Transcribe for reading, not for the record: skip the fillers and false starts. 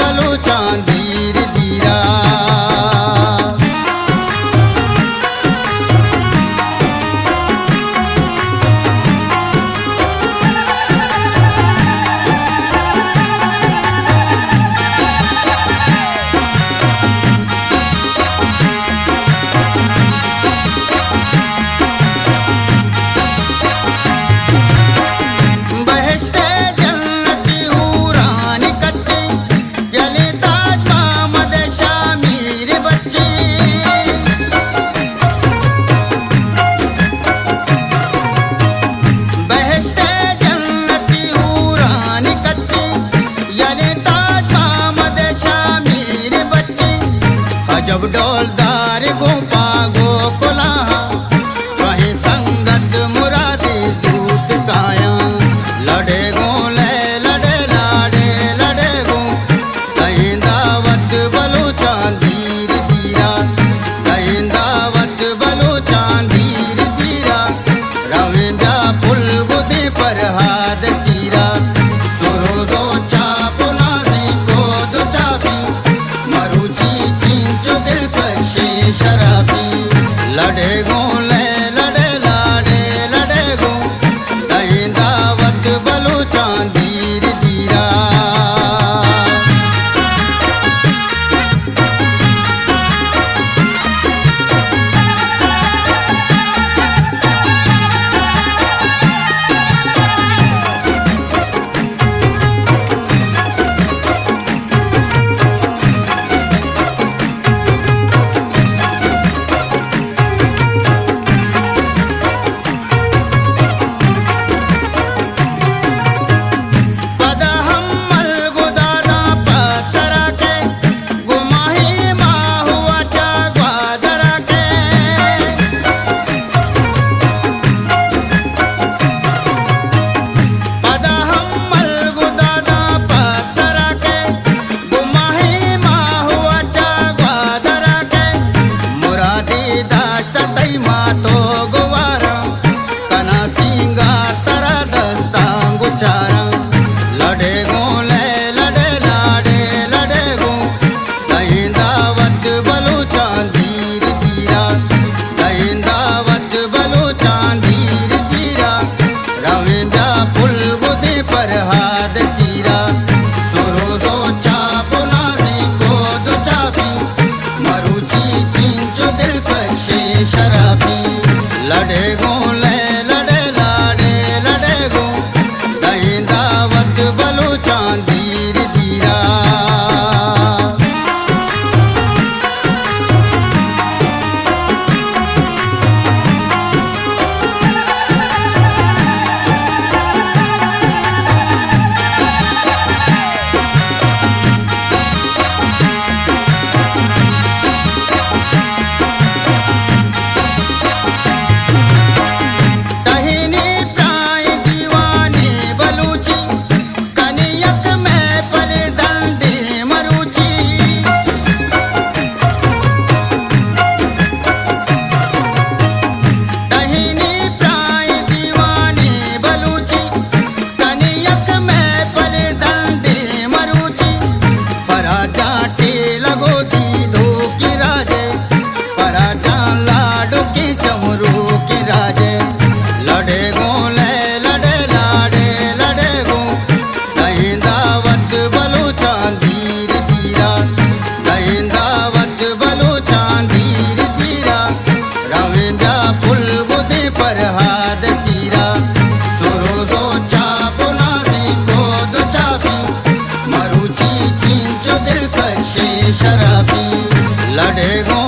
बलू चांदीर दीरा। जब डोलदार गोपा गोकुला वहीं संगत मुरादी दूत काया। लड़े गो ले लड़े लाड़े लड़े गो कहीं दावत बलू चांदीर दीरा। कहीं दावत बलू चांदीर दीरा। रविंद्रा पुल गुदे पर हाथ सीरा। सुरो दो चापुना से को दो चापी मरुची दिल पर शराबी। लड़े गो ले लड़े लाड़े लड़े गो कहीं दावत बलू चांदीर दीरा। लड़े गो ले लड़े लाड़े लड़े गो कहीं दावत बलू चांदीर दीरा। शराबी लड़े गो